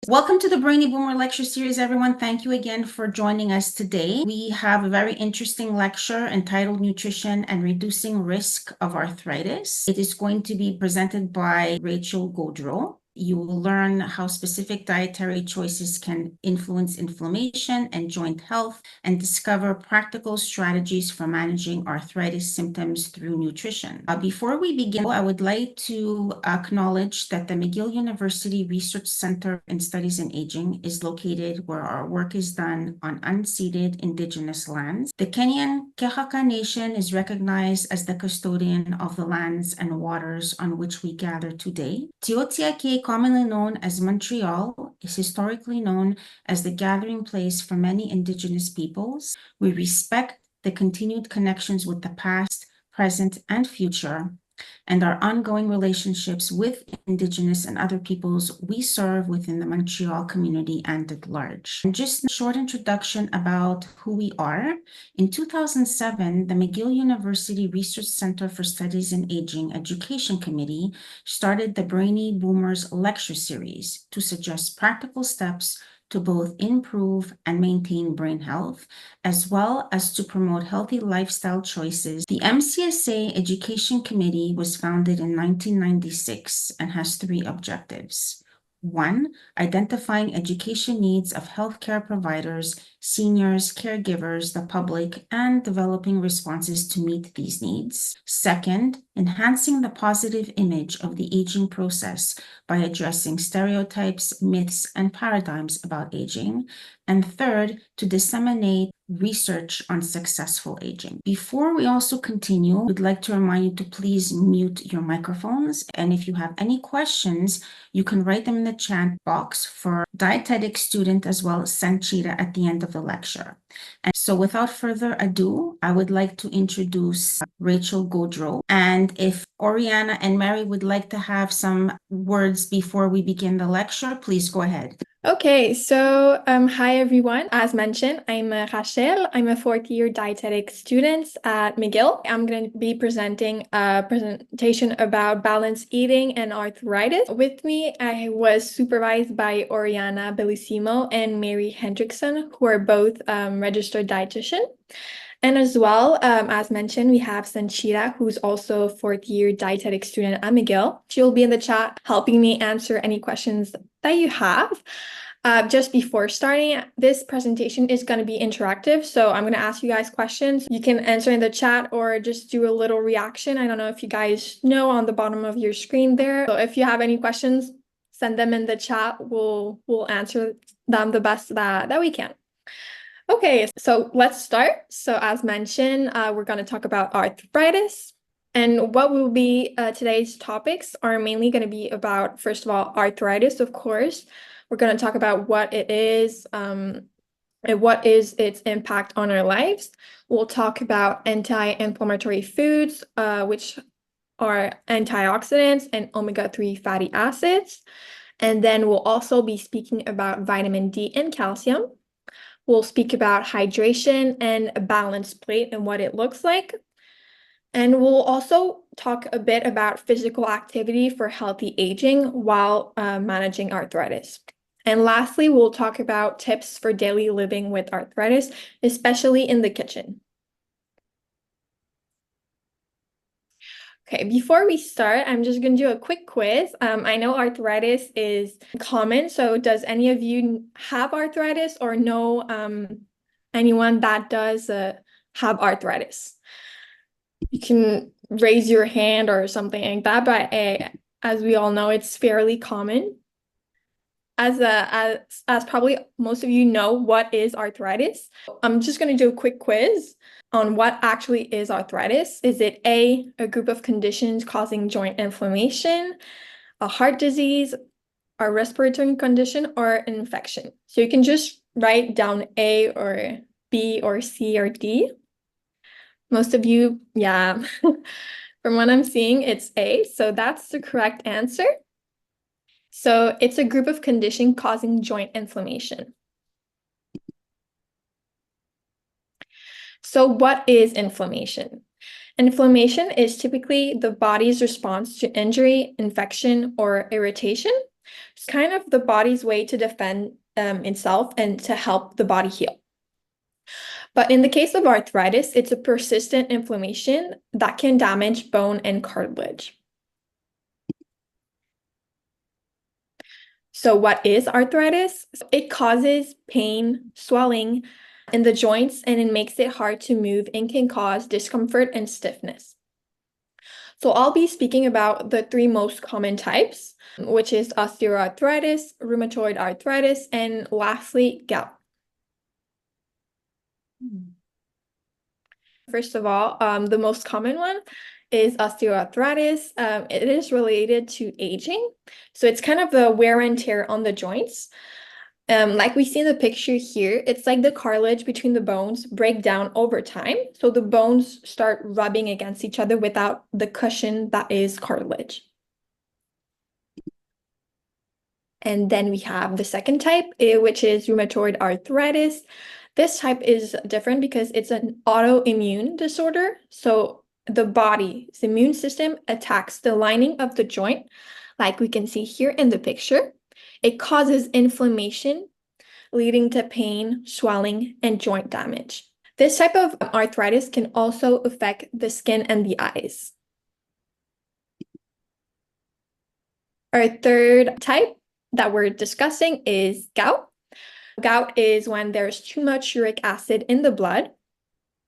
Welcome to the Brainy Boomer Lecture Series, everyone. Thank you again for joining us today. We have a very interesting lecture entitled Nutrition and Reducing Risk of Arthritis. It is going to be presented by Rachel Gaudreau. You will learn how specific dietary choices can influence inflammation and joint health, and discover practical strategies for managing arthritis symptoms through nutrition. Before we begin, I would like to acknowledge that the McGill University Research Center in Studies in Aging is located where our work is done on unceded Indigenous lands. The Kenyan Kehaka Nation is recognized as the custodian of the lands and waters on which we gather today. Tiohtià:ke, commonly known as Montreal, is historically known as the gathering place for many Indigenous peoples. We respect the continued connections with the past, present, and future, and our ongoing relationships with Indigenous and other peoples we serve within the Montreal community and at large. And just a short introduction about who we are. In 2007, the McGill University Research Center for Studies in Aging Education Committee started the Brainy Boomers Lecture Series to suggest practical steps to both improve and maintain brain health, as well as to promote healthy lifestyle choices. The MCSA Education Committee was founded in 1996 and has three objectives. One, identifying education needs of healthcare providers, seniors, caregivers, the public, and developing responses to meet these needs. Second, enhancing the positive image of the aging process by addressing stereotypes, myths, and paradigms about aging. And third, to disseminate research on successful aging. Before we also continue, we'd like to remind you to please mute your microphones. And if you have any questions, you can write them in the chat box for dietetic student as well as Sanchita at the end of the lecture. And so without further ado, I would like to introduce Rachel Gaudreau. And if Oriana and Mary would like to have some words before we begin the lecture, please go ahead. Okay, so hi everyone. As mentioned, I'm Rachel. I'm a fourth-year dietetic student at McGill. I'm going to be presenting a presentation about balanced eating and arthritis. With me, I was supervised by Oriana Bellissimo and Mary Hendrickson, who are both registered dietitian. And as well, as mentioned, we have Sanchita, who's also a fourth-year dietetic student at McGill. She'll be in the chat helping me answer any questions that you have. Just before starting, this presentation is going to be interactive, so I'm going to ask you guys questions. You can answer in the chat or just do a little reaction. I don't know if you guys know on the bottom of your screen there. So if you have any questions, send them in the chat. We'll answer them the best that we can. Okay, so let's start. So as mentioned, we're going to talk about arthritis. And what will be today's topics are mainly going to be about, first of all, arthritis, of course. We're going to talk about what it is and what is its impact on our lives. We'll talk about anti-inflammatory foods, which are antioxidants and omega-3 fatty acids. And then we'll also be speaking about vitamin D and calcium. We'll speak about hydration and a balanced plate and what it looks like. And we'll also talk a bit about physical activity for healthy aging while managing arthritis. And lastly, we'll talk about tips for daily living with arthritis, especially in the kitchen. Okay, before we start, I'm just going to do a quick quiz. I know arthritis is common, so does any of you have arthritis or know anyone that does have arthritis? You can raise your hand or something like that, but as we all know, it's fairly common. As probably most of you know, what is arthritis? I'm just going to do a quick quiz on what actually is arthritis. Is it a group of conditions causing joint inflammation, a heart disease, a respiratory condition, or an infection? So you can just write down A or B or C or D. Most of you, yeah, from what I'm seeing, it's A. So that's the correct answer. So it's a group of conditions causing joint inflammation. So what is inflammation? Inflammation is typically the body's response to injury, infection, or irritation. kind of the body's way to defend itself and to help the body heal. But in the case of arthritis, it's a persistent inflammation that can damage bone and cartilage. So what is arthritis? It causes pain, swelling in the joints, and it makes it hard to move and can cause discomfort and stiffness. So I'll be speaking about the three most common types, which is osteoarthritis, rheumatoid arthritis, and lastly, gout. First of all, the most common one is osteoarthritis. It is related to aging. So it's kind of the wear and tear on the joints. Like we see in the picture here, it's like the cartilage between the bones break down over time. So the bones start rubbing against each other without the cushion that is cartilage. And then we have the second type, which is rheumatoid arthritis. This type is different because it's an autoimmune disorder. So the body's immune system attacks the lining of the joint, like we can see here in the picture. It causes inflammation, leading to pain, swelling, and joint damage. This type of arthritis can also affect the skin and the eyes. Our third type that we're discussing is gout. Gout is when there's too much uric acid in the blood,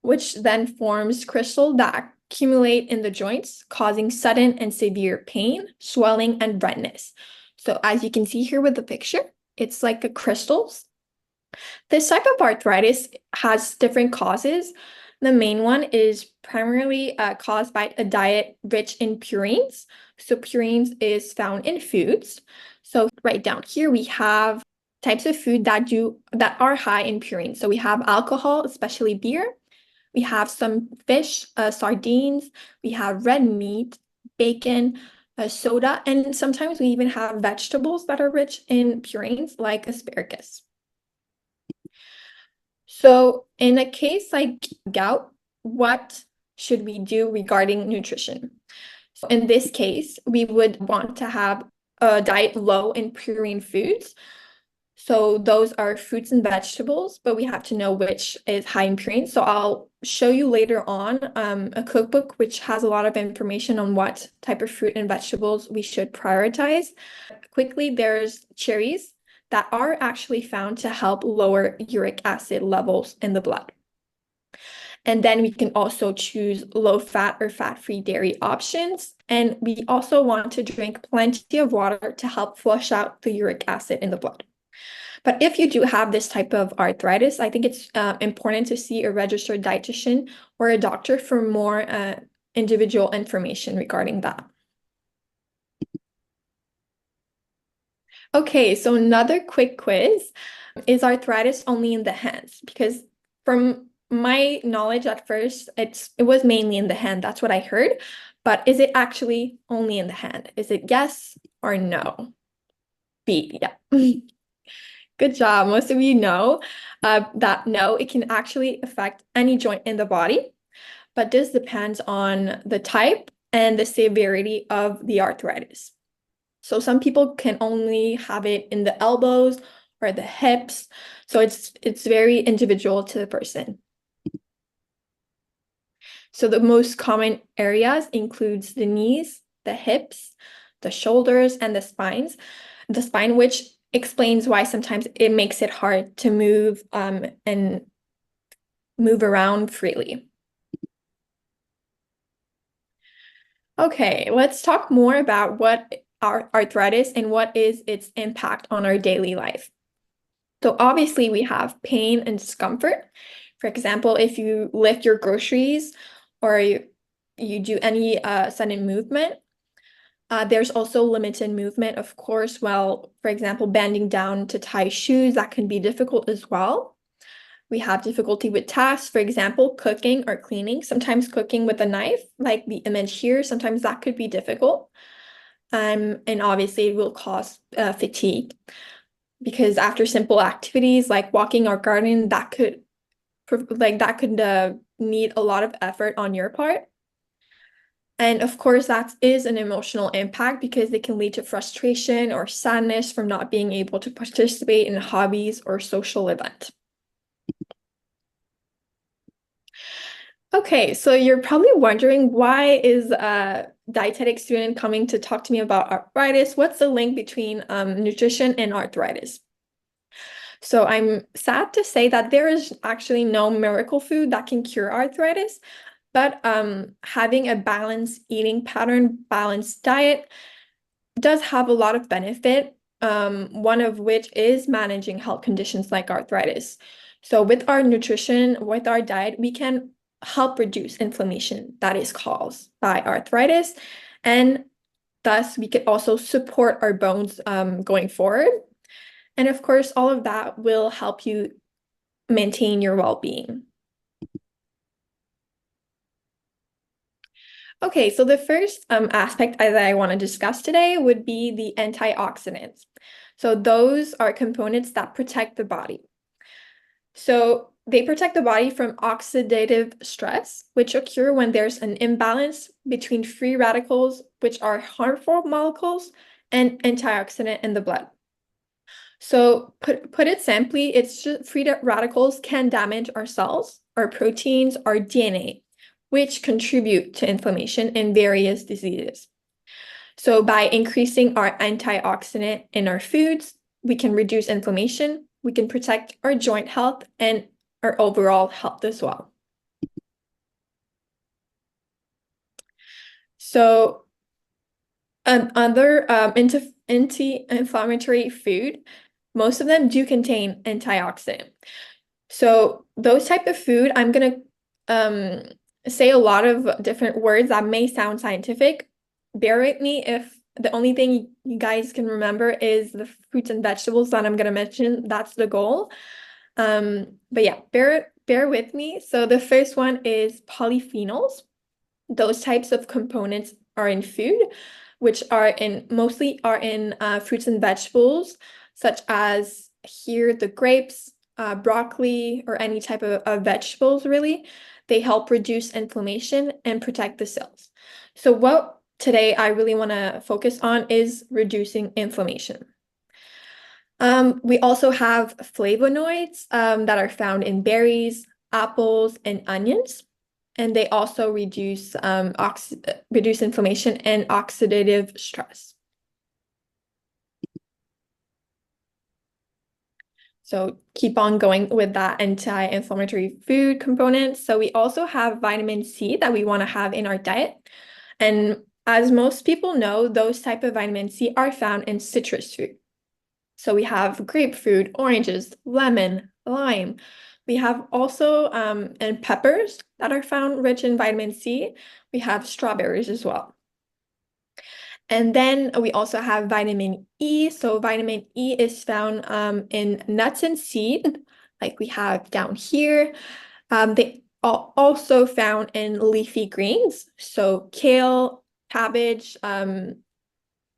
which then forms crystals that accumulate in the joints, causing sudden and severe pain, swelling, and redness. So as you can see here with the picture, it's like a crystals. This type of arthritis has different causes. The main one is primarily caused by a diet rich in purines. So purines is found in foods. So right down here, we have types of food that are high in purines. So we have alcohol, especially beer. We have some fish, sardines. We have red meat, bacon, soda, and sometimes we even have vegetables that are rich in purines, like asparagus. So in a case like gout, what should we do regarding nutrition? So in this case, we would want to have a diet low in purine foods. So those are fruits and vegetables, but we have to know which is high in purine. So I'll show you later on a cookbook which has a lot of information on what type of fruit and vegetables we should prioritize. Quickly, there's cherries that are actually found to help lower uric acid levels in the blood. And then we can also choose low-fat or fat-free dairy options. And we also want to drink plenty of water to help flush out the uric acid in the blood. But if you do have this type of arthritis, I think it's important to see a registered dietitian or a doctor for more individual information regarding that. Okay, so another quick quiz. Is arthritis only in the hands? Because from my knowledge at first, it was mainly in the hand. That's what I heard. But is it actually only in the hand? Is it yes or no? B, yeah. Good job. Most of you know that no, it can actually affect any joint in the body, but this depends on the type and the severity of the arthritis. So some people can only have it in the elbows or the hips. So it's very individual to the person. So the most common areas includes the knees, the hips, the shoulders, and the spines. The spine, which explains why sometimes it makes it hard to move and move around freely. Okay, let's talk more about what arthritis and what is its impact on our daily life. So obviously we have pain and discomfort. For example, if you lift your groceries or you do any sudden movement. There's also limited movement, of course, while, for example, bending down to tie shoes, that can be difficult as well. We have difficulty with tasks, for example, cooking or cleaning. Sometimes cooking with a knife, like the image here, sometimes that could be difficult. And obviously it will cause fatigue because after simple activities like walking or gardening, that could need a lot of effort on your part. And of course, that is an emotional impact because it can lead to frustration or sadness from not being able to participate in hobbies or social events. Okay, so you're probably wondering, why is a dietetic student coming to talk to me about arthritis? What's the link between nutrition and arthritis? So I'm sad to say that there is actually no miracle food that can cure arthritis, but having a balanced eating pattern, balanced diet does have a lot of benefit, one of which is managing health conditions like arthritis. So with our nutrition, with our diet, we can help reduce inflammation that is caused by arthritis, and thus we could also support our bones going forward. And of course, all of that will help you maintain your well-being. Okay, so the first aspect that I want to discuss today would be the antioxidants. So those are components that protect the body. So they protect the body from oxidative stress, which occur when there's an imbalance between free radicals, which are harmful molecules, and antioxidant in the blood. So put it simply, it's just free radicals can damage our cells, our proteins, our DNA, which contribute to inflammation in various diseases. So by increasing our antioxidant in our foods, we can reduce inflammation, we can protect our joint health and our overall health as well. So other anti-inflammatory food, most of them do contain antioxidant. So those type of food, I'm gonna say a lot of different words that may sound scientific. Bear with me if the only thing you guys can remember is the fruits and vegetables that I'm gonna mention. That's the goal. But yeah, bear with me. So the first one is polyphenols. Those types of components are in food, which are mostly in fruits and vegetables, such as here the grapes, broccoli, or any type of vegetables, really. They help reduce inflammation and protect the cells. So what today I really want to focus on is reducing inflammation. We also have flavonoids that are found in berries, apples, and onions. And they also reduce inflammation and oxidative stress. So keep on going with that anti-inflammatory food component. So we also have vitamin C that we want to have in our diet. And as most people know, those type of vitamin C are found in citrus fruit. So we have grapefruit, oranges, lemon, lime. We have also and peppers that are found rich in vitamin C. We have strawberries as well. And then we also have vitamin E. So vitamin E is found in nuts and seed, like we have down here. They are also found in leafy greens. So kale, cabbage,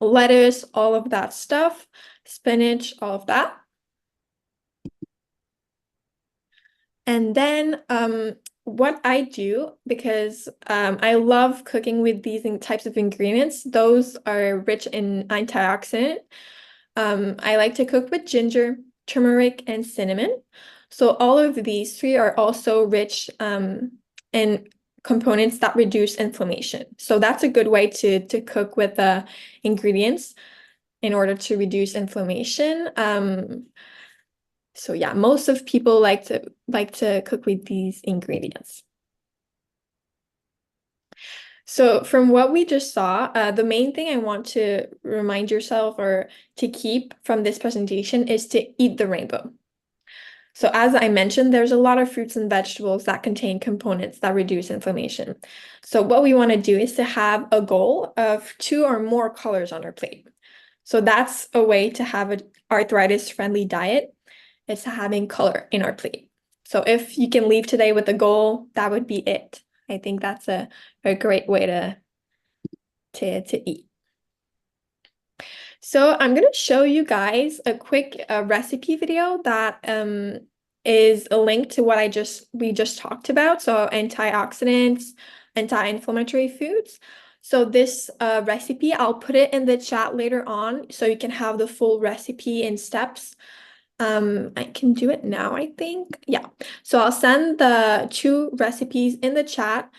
lettuce, all of that stuff, spinach, all of that. And then what I do, because I love cooking with these types of ingredients, those are rich in antioxidant. I like to cook with ginger, turmeric, and cinnamon. So all of these three are also rich in components that reduce inflammation. So that's a good way to cook with the ingredients in order to reduce inflammation. So yeah, most of people like to cook with these ingredients. So from what we just saw, the main thing I want to remind yourself or to keep from this presentation is to eat the rainbow. So as I mentioned, there's a lot of fruits and vegetables that contain components that reduce inflammation. So what we want to do is to have a goal of 2 or more colors on our plate. So that's a way to have an arthritis-friendly diet. It's having color in our plate. So if you can leave today with a goal, that would be it. I think that's a great way to eat. So I'm going to show you guys a quick recipe video that is a link to what we just talked about. So antioxidants, anti-inflammatory foods. So this recipe, I'll put it in the chat later on so you can have the full recipe and steps. I can do it now, I think. Yeah. So I'll send the 2 recipes in the chat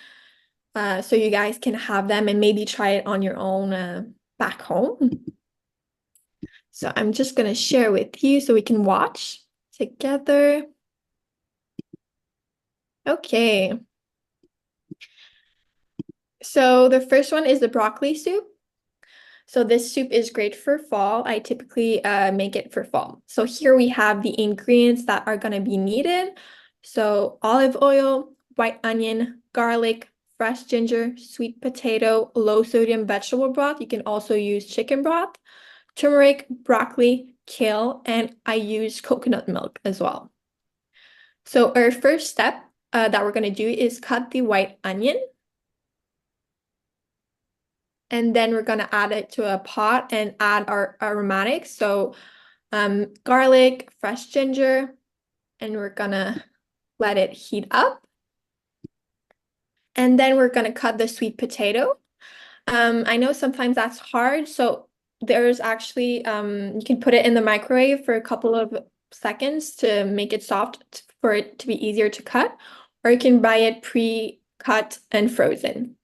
so you guys can have them and maybe try it on your own back home. So I'm just going to share with you so we can watch together. Okay. So the first one is the broccoli soup. So this soup is great for fall. I typically make it for fall. So here we have the ingredients that are going to be needed. So olive oil, white onion, garlic, fresh ginger, sweet potato, low sodium vegetable broth. You can also use chicken broth, turmeric, broccoli, kale, and I use coconut milk as well. So our first step that we're going to do is cut the white onion. And then we're going to add it to a pot and add our aromatics. So garlic, fresh ginger, and we're going to let it heat up. And then we're going to cut the sweet potato. I know sometimes that's hard. So there's actually, you can put it in the microwave for a couple of seconds to make it soft for it to be easier to cut. Or you can buy it pre-cut and frozen.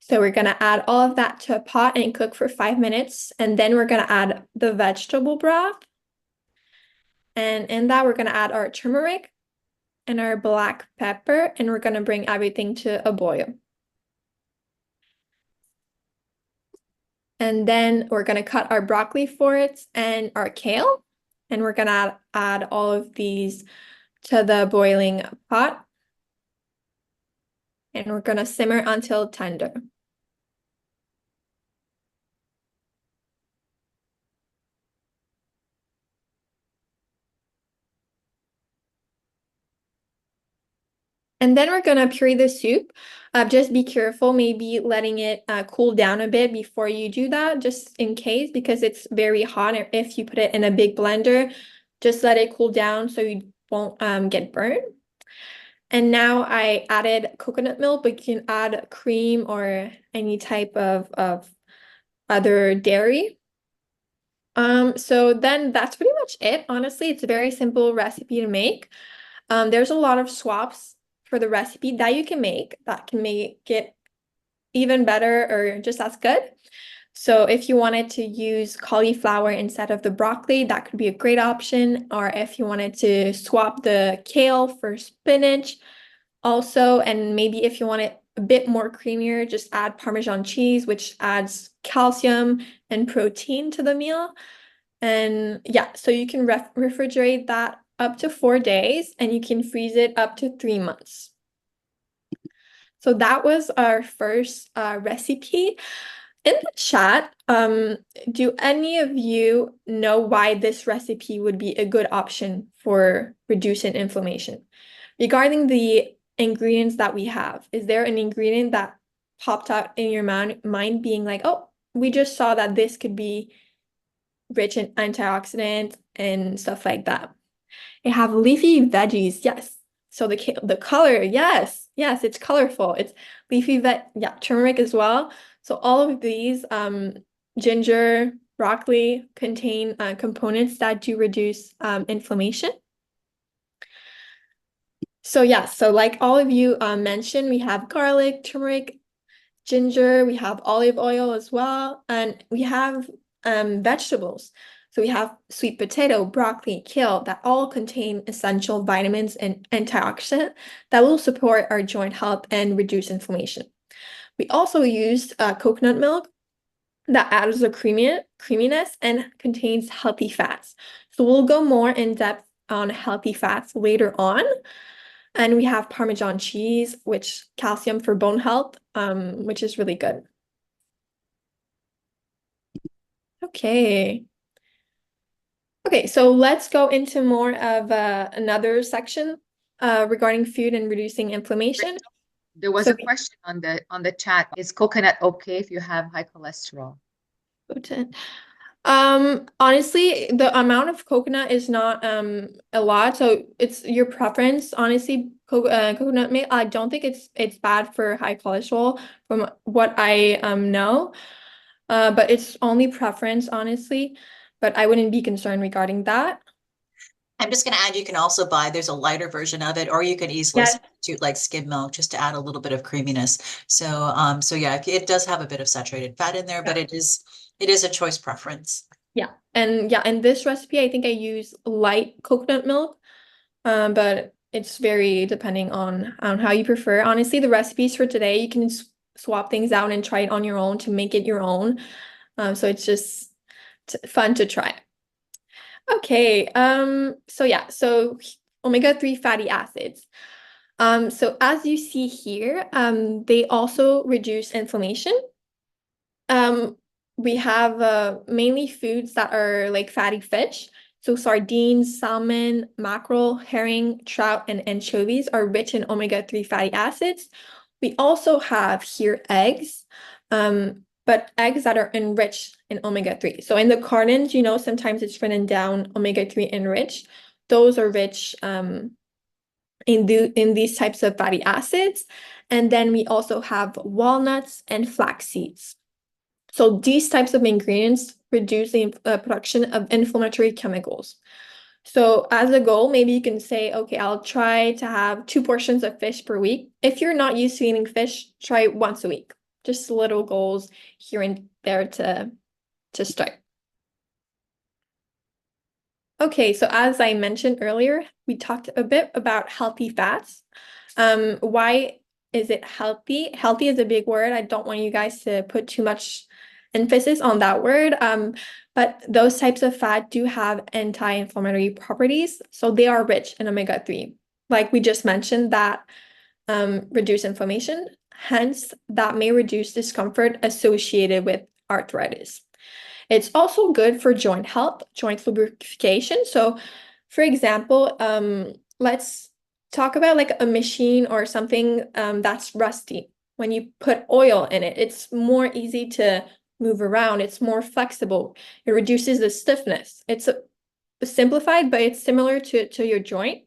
So we're going to add all of that to a pot and cook for 5 minutes. And then we're going to add the vegetable broth. And in that, we're going to add our turmeric and our black pepper. And we're going to bring everything to a boil. And then we're going to cut our broccoli for it and our kale. And we're going to add all of these to the boiling pot. And we're going to simmer until tender. And then we're going to puree the soup. Just be careful, maybe letting it cool down a bit before you do that, just in case, because it's very hot. If you put it in a big blender, just let it cool down so you won't get burned. And now I added coconut milk, but you can add cream or any type of other dairy. So then that's pretty much it. Honestly, it's a very simple recipe to make. There's a lot of swaps for the recipe that you can make that can make it even better or just as good. So if you wanted to use cauliflower instead of the broccoli, that could be a great option. Or if you wanted to swap the kale for spinach also, and maybe if you want it a bit more creamier, just add Parmesan cheese, which adds calcium and protein to the meal. And yeah, so you can refrigerate that up to 4 days and you can freeze it up to 3 months. So that was our first recipe. In the chat, do any of you know why this recipe would be a good option for reducing inflammation? Regarding the ingredients that we have, is there an ingredient that popped out in your mind being like, oh, we just saw that this could be rich in antioxidants and stuff like that? They have leafy veggies, yes. So the color, yes, it's colorful. It's leafy turmeric as well. So all of these, ginger, broccoli contain components that do reduce inflammation. So yeah, so like all of you mentioned, we have garlic, turmeric, ginger, we have olive oil as well, and we have vegetables. So we have sweet potato, broccoli, kale that all contain essential vitamins and antioxidants that will support our joint health and reduce inflammation. We also used coconut milk that adds a creaminess and contains healthy fats. So we'll go more in depth on healthy fats later on. And we have Parmesan cheese, which calcium for bone health, which is really good. Okay. Okay, so let's go into more of another section regarding food and reducing inflammation. There was a question on the chat. Is coconut okay if you have high cholesterol? Honestly, the amount of coconut is not a lot, so it's your preference. Honestly, coconut milk, I don't think it's bad for high cholesterol from what I know. But it's only preference, honestly. But I wouldn't be concerned regarding that. I'm just going to add, you can also buy, there's a lighter version of it, or you can easily Yes. substitute like skim milk just to add a little bit of creaminess. So yeah, it does have a bit of saturated fat in there, but it is a choice preference. Yeah. And yeah, in this recipe, I think I use light coconut milk. But it's very depending on how you prefer. Honestly, the recipes for today, you can swap things out and try it on your own to make it your own. So it's just fun to try. Okay, so yeah, so omega-3 fatty acids. So as you see here, they also reduce inflammation. Um, we have mainly foods that are like fatty fish. So sardines, salmon, mackerel, herring, trout, and anchovies are rich in omega-3 fatty acids. We also have here eggs, but eggs that are enriched in omega-3. So in the cartons, sometimes it's written down omega-3 enriched. Those are rich in these types of fatty acids. And then we also have walnuts and flax seeds. So these types of ingredients reduce the production of inflammatory chemicals. So as a goal, maybe you can say, okay, I'll try to have 2 portions of fish per week. If you're not used to eating fish, try once a week. Just little goals here and there to start. Okay, so as I mentioned earlier, we talked a bit about healthy fats. Why is it healthy? Healthy is a big word. I don't want you guys to put too much emphasis on that word. But those types of fat do have anti-inflammatory properties. So they are rich in omega-3. Like we just mentioned, that reduce inflammation. Hence, that may reduce discomfort associated with arthritis. It's also good for joint health, joint lubrication. So, for example, let's talk about like a machine or something that's rusty. When you put oil in it, it's more easy to move around. It's more flexible. It reduces the stiffness. It's simplified, but it's similar to your joint.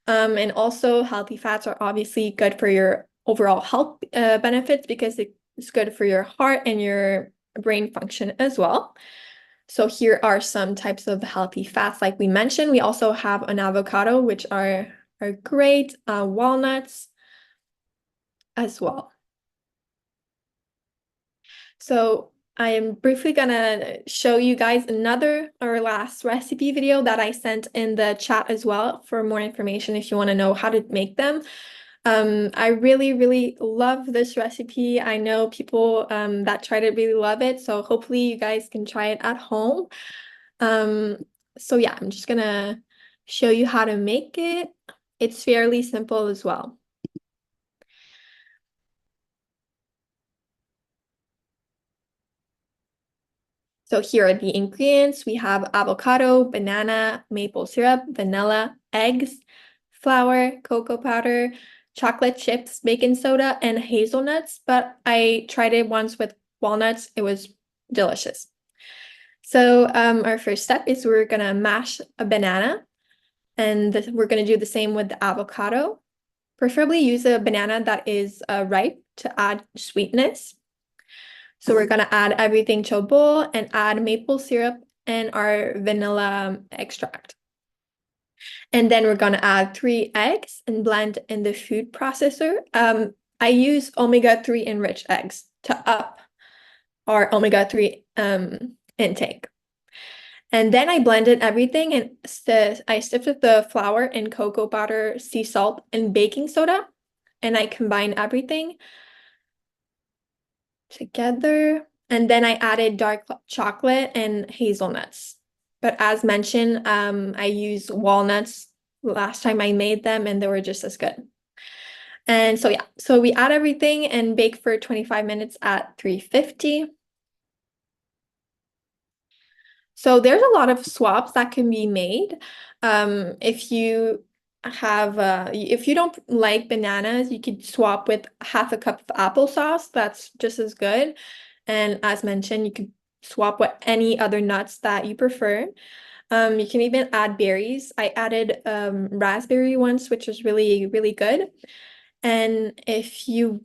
And also, healthy fats are obviously good for your overall health benefits because it's good for your heart and your brain function as well. So here are some types of healthy fats. Like we mentioned, we also have an avocado, which are great, walnuts as well. So I am briefly gonna show you guys another or last recipe video that I sent in the chat as well for more information if you want to know how to make them. I really, really love this recipe. I know people that tried it really love it, so hopefully you guys can try it at home. So yeah, I'm just gonna show you how to make it. It's fairly simple as well. So here are the ingredients. We have avocado, banana, maple syrup, vanilla, eggs, flour, cocoa powder, chocolate chips, baking soda, and hazelnuts. But I tried it once with walnuts. It was delicious. So our first step is we're gonna mash a banana, and we're gonna do the same with the avocado. Preferably use a banana that is ripe to add sweetness. So we're gonna add everything to a bowl and add maple syrup and our vanilla extract. And then we're gonna add 3 eggs and blend in the food processor. I use omega-3 enriched eggs to up our omega-3 intake. And then I blended everything and I sifted the flour and cocoa powder, sea salt, and baking soda. And I combined everything together. And then I added dark chocolate and hazelnuts. But as mentioned, I used walnuts last time I made them and they were just as good. And so yeah, so we add everything and bake for 25 minutes at 350. So there's a lot of swaps that can be made. If you if you don't like bananas, you could swap with half a cup of applesauce. That's just as good. And as mentioned, you could swap with any other nuts that you prefer. You can even add berries. I added raspberry once, which was really, really good. And if you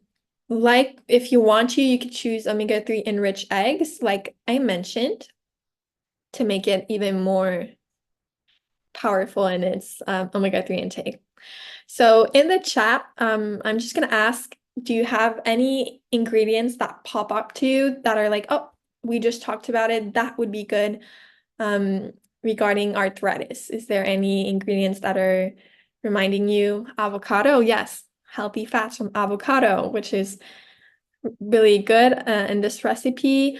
want to, you could choose omega-3 enriched eggs, like I mentioned, to make it even more powerful in its omega-3 intake. So in the chat, I'm just gonna ask, do you have any ingredients that pop up to you that are like, oh, we just talked about it, that would be good regarding arthritis? Is there any ingredients that are reminding you? Avocado, yes, healthy fats from avocado, which is really good in this recipe.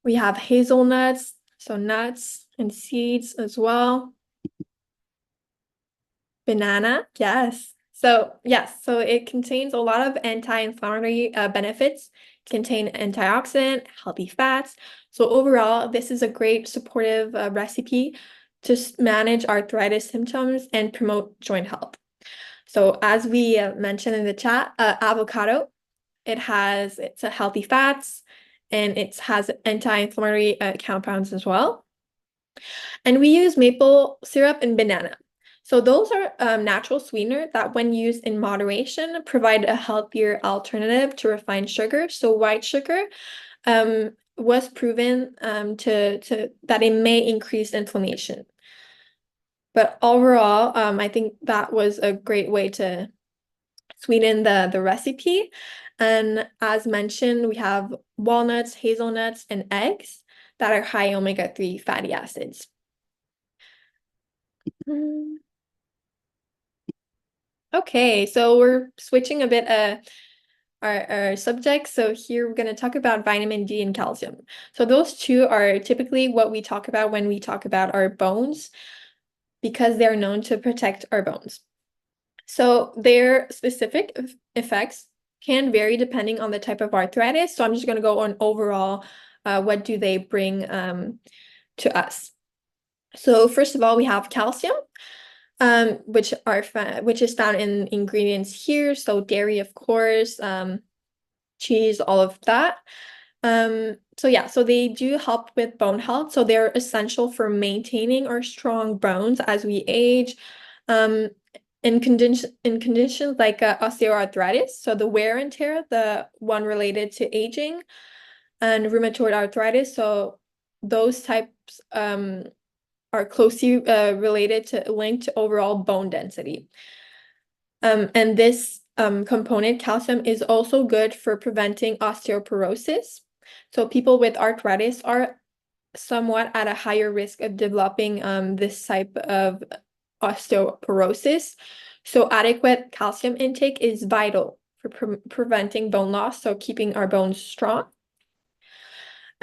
We have hazelnuts, so nuts and seeds as well. Banana, yes. So yes, so it contains a lot of anti-inflammatory benefits, contain antioxidant, healthy fats. So overall, this is a great supportive recipe to manage arthritis symptoms and promote joint health. So as we mentioned in the chat, avocado, it's a healthy fats and it has anti-inflammatory compounds as well. And we use maple syrup and banana. So those are natural sweetener that when used in moderation provide a healthier alternative to refined sugar. So white sugar was proven that it may increase inflammation. But overall, I think that was a great way to sweeten the recipe. And as mentioned, we have walnuts, hazelnuts, and eggs that are high omega-3 fatty acids. Okay, so we're switching a bit our subjects. So here we're going to talk about vitamin D and calcium. So those two are typically what we talk about when we talk about our bones because they're known to protect our bones. So their specific effects can vary depending on the type of arthritis. So I'm just going to go on overall, what do they bring to us? So first of all, we have calcium. Which is found in ingredients here. So dairy, of course, cheese, all of that. So yeah, so they do help with bone health. So they're essential for maintaining our strong bones as we age. In conditions like osteoarthritis, so the wear and tear, the one related to aging, and rheumatoid arthritis. So those types are closely linked to overall bone density. And this component, calcium, is also good for preventing osteoporosis. So people with arthritis are somewhat at a higher risk of developing this type of osteoporosis. So adequate calcium intake is vital for preventing bone loss, so keeping our bones strong.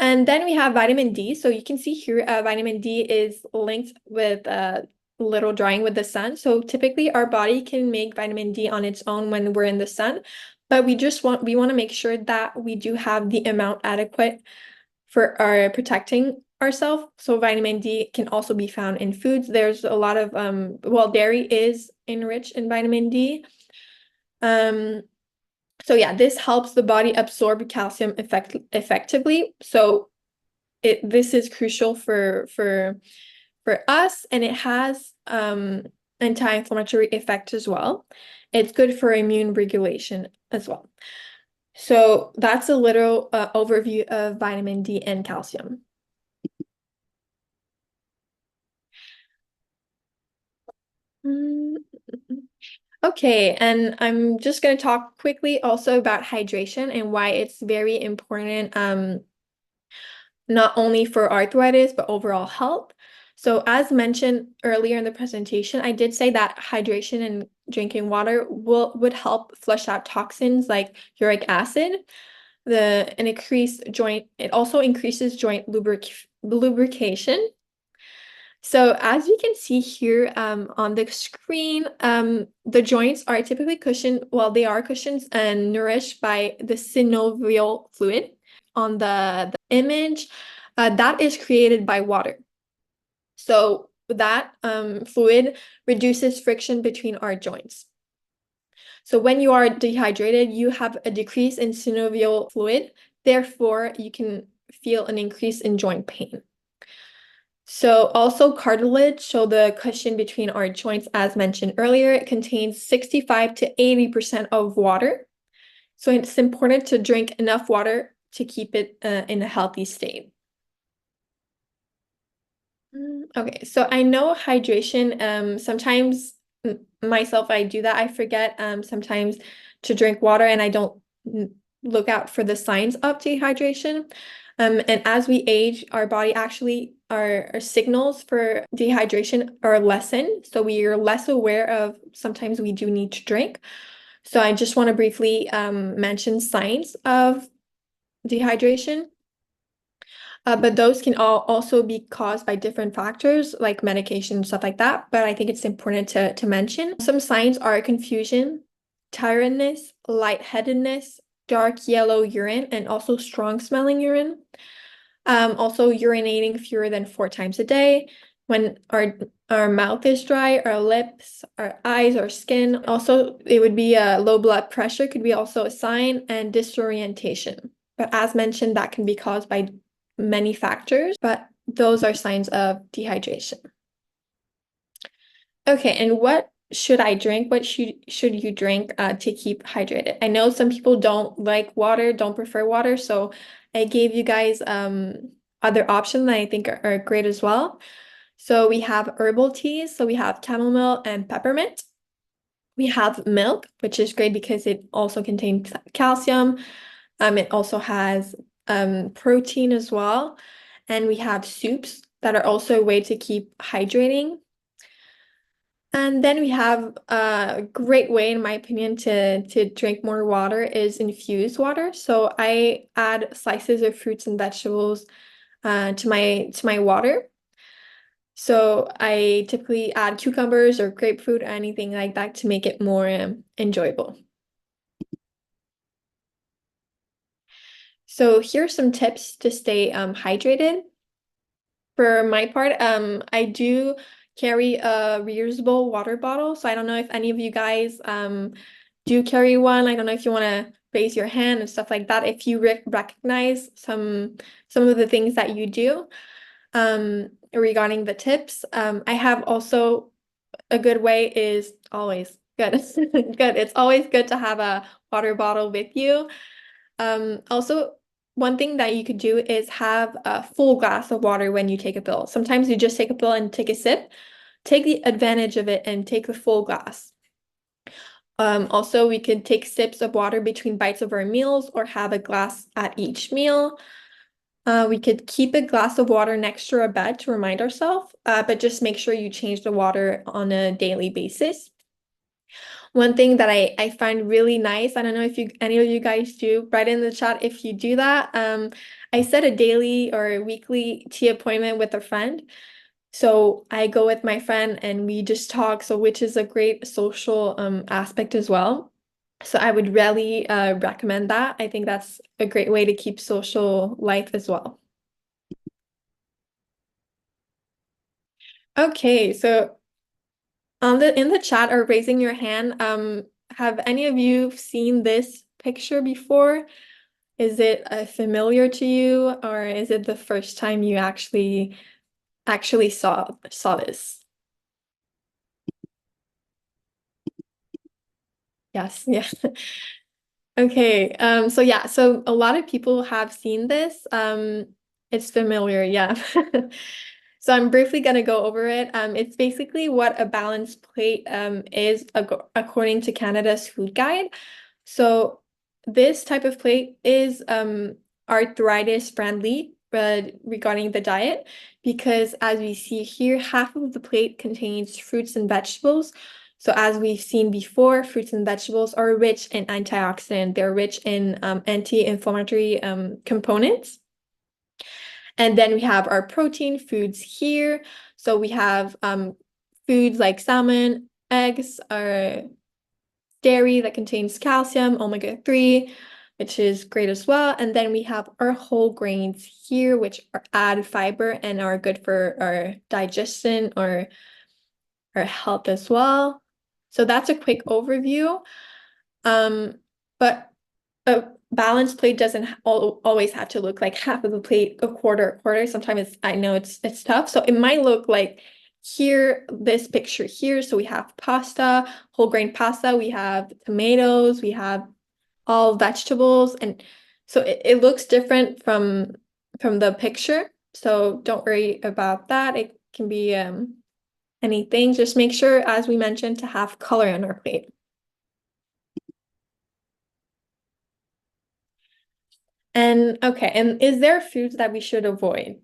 And then we have vitamin D. So you can see here, vitamin D is linked with little drying with the sun. So typically our body can make vitamin D on its own when we're in the sun, but we want to make sure that we do have the amount adequate for our protecting ourselves. So vitamin D can also be found in foods. There's a lot of, dairy is enriched in vitamin D. So yeah, this helps the body absorb calcium effectively. So this is crucial for us, and it has anti-inflammatory effect as well. It's good for immune regulation as well. So that's a little overview of vitamin D and calcium. Okay, and I'm just going to talk quickly also about hydration and why it's very important, not only for arthritis, but overall health. So as mentioned earlier in the presentation, I did say that hydration and drinking water would help flush out toxins like uric acid. It also increases joint lubrication. So as you can see here on the screen, the joints are typically cushioned, they are cushions and nourished by the synovial fluid on the image that is created by water. So that fluid reduces friction between our joints. So when you are dehydrated, you have a decrease in synovial fluid. Therefore, you can feel an increase in joint pain. So also cartilage, so the cushion between our joints, as mentioned earlier, it contains 65 to 80% of water. So it's important to drink enough water to keep it in a healthy state. Okay, so I know hydration, sometimes myself, I do that. I forget sometimes to drink water and I don't look out for the signs of dehydration. And as we age, our body actually, our signals for dehydration are lessened. So we are less aware of sometimes we do need to drink. So I just want to briefly mention signs of dehydration. But those can also be caused by different factors like medication, stuff like that. But I think it's important to mention. Some signs are confusion, tiredness, lightheadedness, dark yellow urine, and also strong smelling urine. Also urinating fewer than 4 times a day. When our mouth is dry, our lips, our eyes, our skin. Also, it would be a low blood pressure could be also a sign, and disorientation. But as mentioned, that can be caused by many factors, but those are signs of dehydration. Okay, and what should I drink? What should you drink to keep hydrated? I know some people don't like water, don't prefer water, so I gave you guys other options that I think are great as well. So we have herbal teas, so we have chamomile and peppermint. We have milk, which is great because it also contains calcium. It also has protein as well. And we have soups that are also a way to keep hydrating. And then we have a great way, in my opinion, to drink more water is infused water. So I add slices of fruits and vegetables to my water. So I typically add cucumbers or grapefruit or anything like that to make it more enjoyable. So here's some tips to stay hydrated. For my part, I do carry a reusable water bottle. So I don't know if any of you guys do carry one. I don't know if you want to raise your hand and stuff like that. If you recognize some of the things that you do regarding the tips. I have also a good way is always good. Good. It's always good to have a water bottle with you. Also, one thing that you could do is have a full glass of water when you take a pill. Sometimes you just take a pill and take a sip. Take the advantage of it and take the full glass. Also, we could take sips of water between bites of our meals or have a glass at each meal. We could keep a glass of water next to our bed to remind ourselves, but just make sure you change the water on a daily basis. One thing that I find really nice, I don't know if any of you guys do, write in the chat if you do that. I set a daily or a weekly tea appointment with a friend. So I go with my friend and we just talk, so which is a great social aspect as well. So I would really recommend that. I think that's a great way to keep social life as well. Okay, so in the chat or raising your hand, have any of you seen this picture before? Is it familiar to you, or is it the first time you actually saw this? Yes, yeah. Okay, so yeah, so a lot of people have seen this. It's familiar, yeah. So I'm briefly gonna go over it. It's basically what a balanced plate is according to Canada's food guide. So this type of plate is arthritis friendly regarding the diet, because as we see here, half of the plate contains fruits and vegetables. So as we've seen before, fruits and vegetables are rich in antioxidant. They're rich in anti-inflammatory components. And then we have our protein foods here. So we have foods like salmon, eggs, or dairy that contains calcium, omega-3, which is great as well. And then we have our whole grains here, which add fiber and are good for our digestion or our health as well. So that's a quick overview. But a balanced plate doesn't always have to look like half of the plate, a quarter. Sometimes I know it's tough. So it might look like here, this picture here. So we have pasta, whole grain pasta, we have tomatoes, we have all vegetables. And so it looks different from the picture. So don't worry about that. It can be anything. Just make sure, as we mentioned, to have color on our plate. And okay, and is there foods that we should avoid?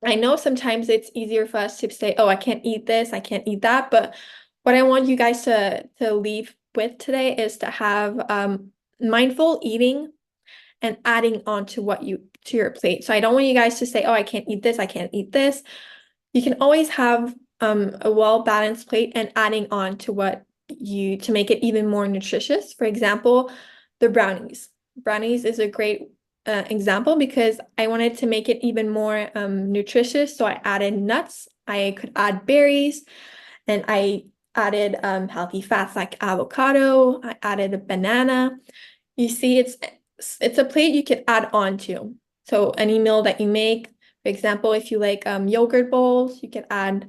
I know sometimes it's easier for us to say, oh, I can't eat this, I can't eat that. But what I want you guys to leave with today is to have mindful eating and adding on to your plate. So I don't want you guys to say, oh, I can't eat this, I can't eat this. You can always have a well-balanced plate and adding on to to make it even more nutritious. For example, the brownies. Brownies is a great example because I wanted to make it even more nutritious. So I added nuts, I could add berries, and I added healthy fats like avocado, I added a banana. You see, it's a plate you could add on to. So any meal that you make, for example, if you like yogurt bowls, you could add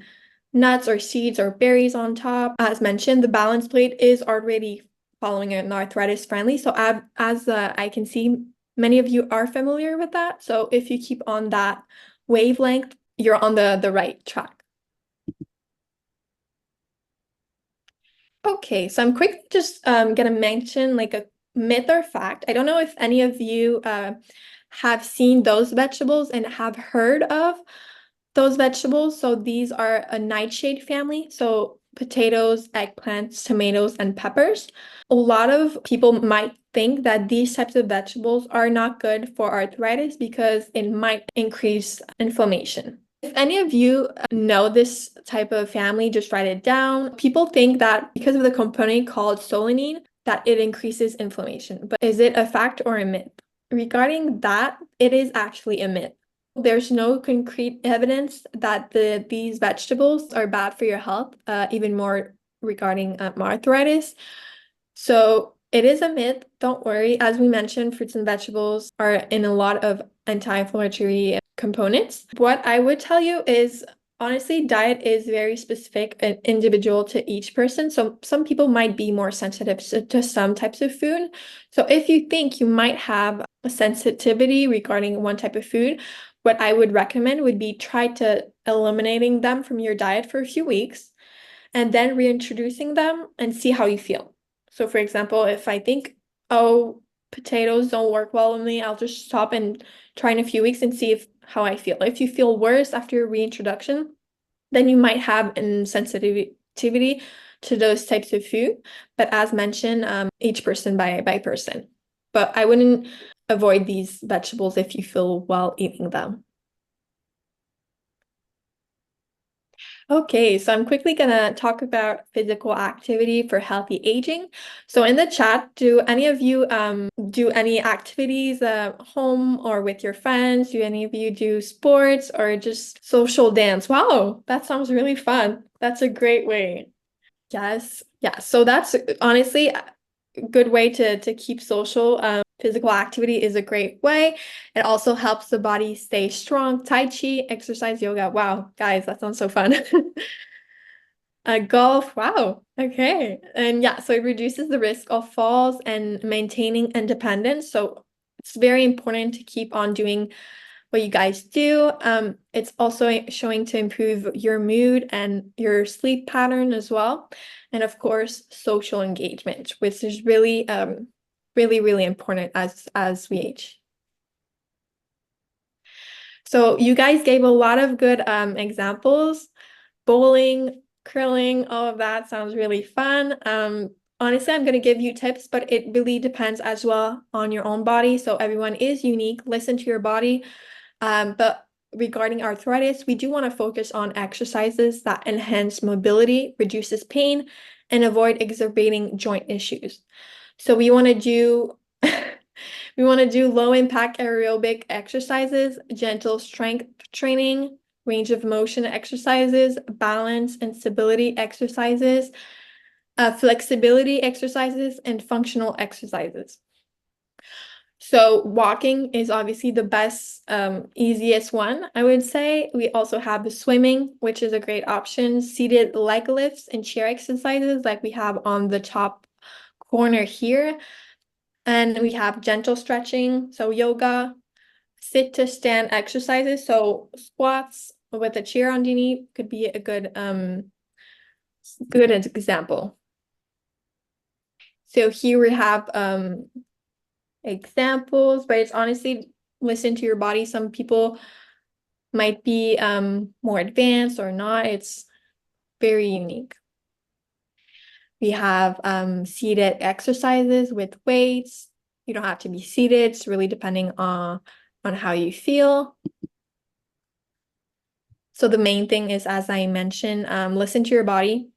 nuts or seeds or berries on top. As mentioned, the balance plate is already following an arthritis friendly. So as I can see, many of you are familiar with that. So if you keep on that wavelength, you're on the right track. Okay, so I'm quickly just gonna mention like a myth or fact. I don't know if any of you have seen those vegetables and have heard of those vegetables. So these are a nightshade family. So potatoes, eggplants, tomatoes, and peppers. A lot of people might think that these types of vegetables are not good for arthritis because it might increase inflammation. If any of you know this type of family, just write it down. People think that because of the component called solanine, that it increases inflammation. But is it a fact or a myth? Regarding that, it is actually a myth. There's no concrete evidence that these vegetables are bad for your health, even more regarding arthritis. So it is a myth. Don't worry. As we mentioned, fruits and vegetables are in a lot of anti-inflammatory components. What I would tell you is, honestly, diet is very specific and individual to each person. So some people might be more sensitive to some types of food. So if you think you might have a sensitivity regarding one type of food, what I would recommend would be try to eliminating them from your diet for a few weeks and then reintroducing them and see how you feel. So for example, if I think, oh, potatoes don't work well with me, I'll just stop and try in a few weeks and see how I feel. If you feel worse after your reintroduction, then you might have an sensitivity to those types of food. But as mentioned, each person by person. But I wouldn't avoid these vegetables if you feel well eating them. Okay, so I'm quickly gonna talk about physical activity for healthy aging. So in the chat, do any of you do any activities home or with your friends? Do any of you do sports or just social dance? Wow, that sounds really fun. That's a great way. Yes, yeah. So that's honestly a good way to keep social. Physical activity is a great way. It also helps the body stay strong. Tai Chi, exercise, yoga. Wow, guys, that sounds so fun. Golf. Wow. Okay. And yeah, so it reduces the risk of falls and maintaining independence. So it's very important to keep on doing what you guys do. It's also showing to improve your mood and your sleep pattern as well. And of course, social engagement, which is really, really important as we age. So you guys gave a lot of good examples. Bowling, curling, all of that sounds really fun. Honestly, I'm going to give you tips, but it really depends as well on your own body. So everyone is unique. Listen to your body. But regarding arthritis, we do want to focus on exercises that enhance mobility, reduces pain, and avoid exacerbating joint issues. So we want to do low impact aerobic exercises, gentle strength training, range of motion exercises, balance and stability exercises, flexibility exercises, and functional exercises. So walking is obviously the best, easiest one, I would say. We also have the swimming, which is a great option. Seated leg lifts and chair exercises like we have on the top corner here. And we have gentle stretching, so yoga, sit to stand exercises. So squats with a chair underneath could be a good example. So here we have examples, but it's honestly listen to your body. Some people might be more advanced or not. It's very unique. We have seated exercises with weights. You don't have to be seated. It's really depending on how you feel. So the main thing is, as I mentioned, listen to your body.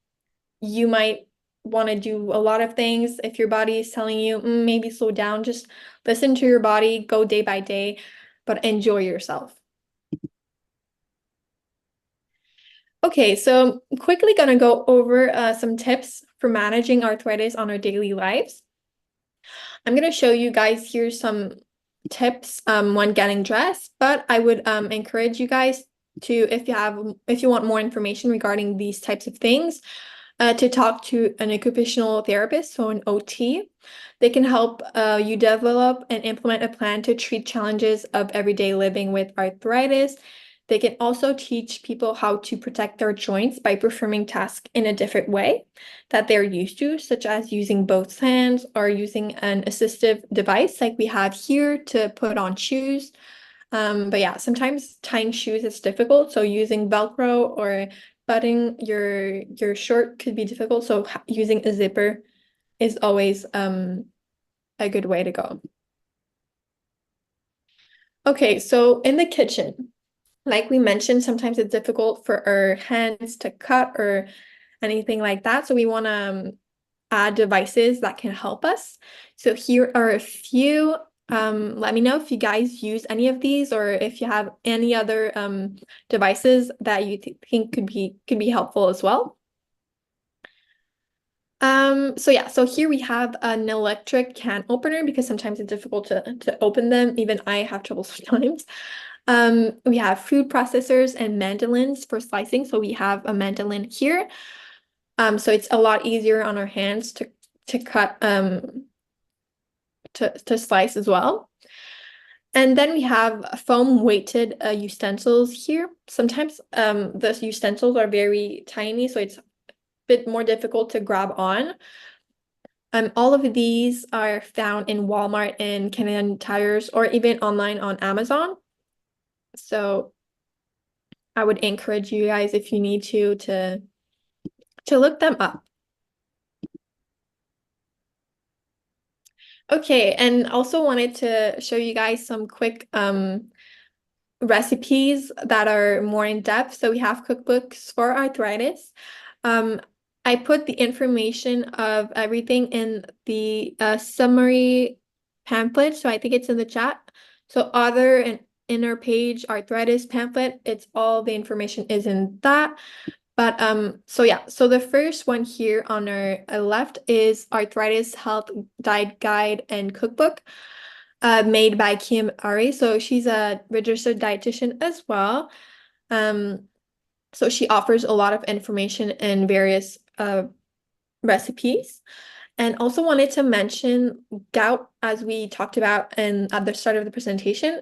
You might want to do a lot of things. If your body is telling you, maybe slow down, just listen to your body, go day by day, but enjoy yourself. Okay, so quickly gonna go over some tips for managing arthritis on our daily lives. I'm gonna show you guys here some tips when getting dressed, but I would encourage you guys to, if you want more information regarding these types of things, to talk to an occupational therapist, so an OT. They can help you develop and implement a plan to treat challenges of everyday living with arthritis. They can also teach people how to protect their joints by performing tasks in a different way that they're used to, such as using both hands or using an assistive device like we have here to put on shoes. But yeah, sometimes tying shoes is difficult, so using Velcro or buttoning your shirt could be difficult, so using a zipper is always a good way to go. Okay, so in the kitchen, like we mentioned, sometimes it's difficult for our hands to cut or anything like that, so we want to add devices that can help us. So here are a few. Let me know if you guys use any of these or if you have any other devices that you think could be helpful as well. So here we have an electric can opener because sometimes it's difficult to open them. Even I have trouble sometimes. We have food processors and mandolins for slicing. So we have a mandolin here. So it's a lot easier on our hands to cut to slice as well. And then we have foam weighted utensils here. Sometimes the utensils are very tiny, so it's a bit more difficult to grab on. All of these are found in Walmart and Canadian Tires or even online on Amazon. So I would encourage you guys, if you need to look them up. Okay, and also wanted to show you guys some quick recipes that are more in depth. So we have cookbooks for arthritis. I put the information of everything in the summary pamphlet. So I think it's in the chat. So other and inner page arthritis pamphlet, it's all the information is in that. But so yeah, so the first one here on our left is Arthritis Health Diet Guide and Cookbook, made by Kim Ari. So she's a registered dietitian as well. So she offers a lot of information and various recipes. And also wanted to mention gout, as we talked about at the start of the presentation.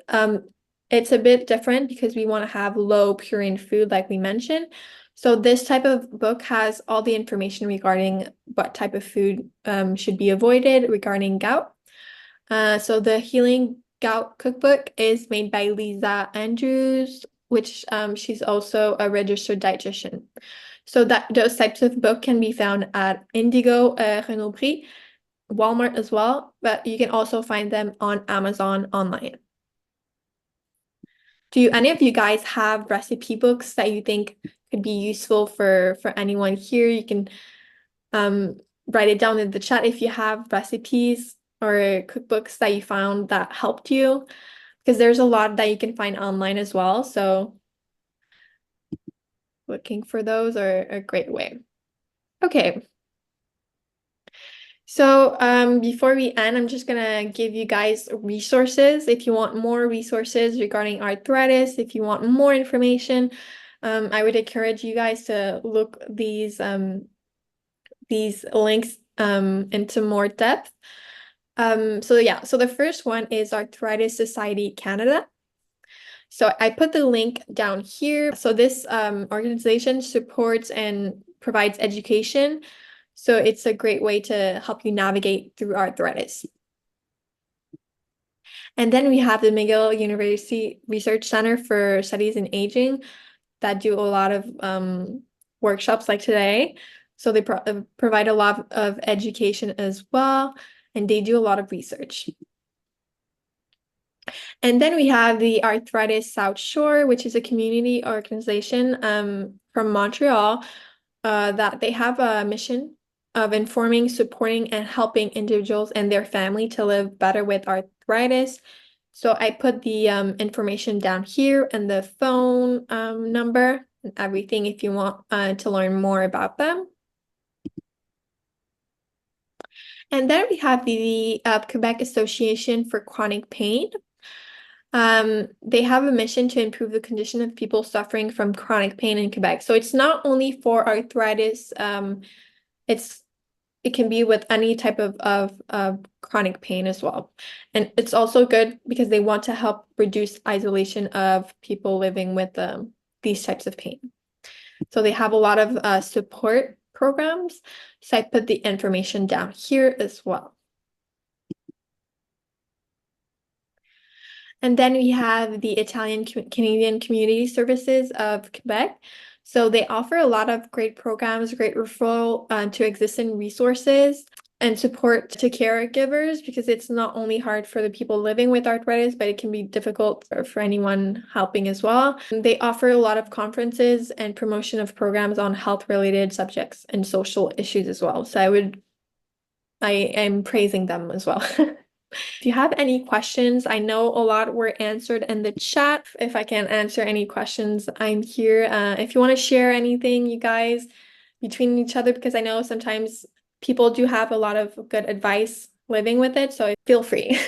It's a bit different because we want to have low purine food, like we mentioned. So this type of book has all the information regarding what type of food should be avoided regarding gout. So the Healing Gout Cookbook is made by Lisa Andrews, which she's also a registered dietitian. So those types of book can be found at Indigo, Renaud Prix, Walmart as well, but you can also find them on Amazon online. Do any of you guys have recipe books that you think could be useful for anyone here? You can write it down in the chat if you have recipes or cookbooks that you found that helped you, because there's a lot that you can find online as well. So looking for those are a great way. Okay. So before we end, I'm just gonna give you guys resources. If you want more resources regarding arthritis, if you want more information, I would encourage you guys to look these links into more depth. So the first one is Arthritis Society Canada. So I put the link down here. So this organization supports and provides education. So it's a great way to help you navigate through arthritis. And then we have the McGill University Research Center for Studies in Aging that do a lot of workshops like today. So they provide a lot of education as well, and they do a lot of research. And then we have the Arthritis South Shore, which is a community organization from Montreal that they have a mission of informing, supporting, and helping individuals and their family to live better with arthritis. So I put the information down here and the phone number and everything if you want to learn more about them. And then we have the Quebec Association for Chronic Pain. They have a mission to improve the condition of people suffering from chronic pain in Quebec. So it's not only for arthritis, it can be with any type of chronic pain as well. And it's also good because they want to help reduce isolation of people living with these types of pain. So they have a lot of support programs. So I put the information down here as well. And then we have the Italian Canadian Community Services of Quebec. So they offer a lot of great programs, great referral to existing resources and support to caregivers, because it's not only hard for the people living with arthritis, but it can be difficult for anyone helping as well. And they offer a lot of conferences and promotion of programs on health-related subjects and social issues as well. So I am praising them as well. If you have any questions, I know a lot were answered in the chat. If I can't answer any questions, I'm here. If you want to share anything, you guys, between each other, because I know sometimes people do have a lot of good advice living with it, so feel free.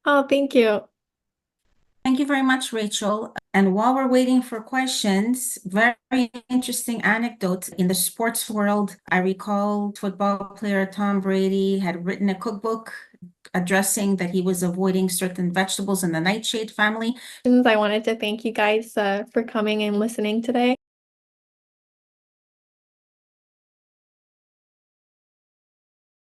Oh, thank you. Thank you very much, Rachel. And while we're waiting for questions, very interesting anecdote in the sports world. I recall football player Tom Brady had written a cookbook addressing that he was avoiding certain vegetables in the nightshade family. I wanted to thank you guys for coming and listening today.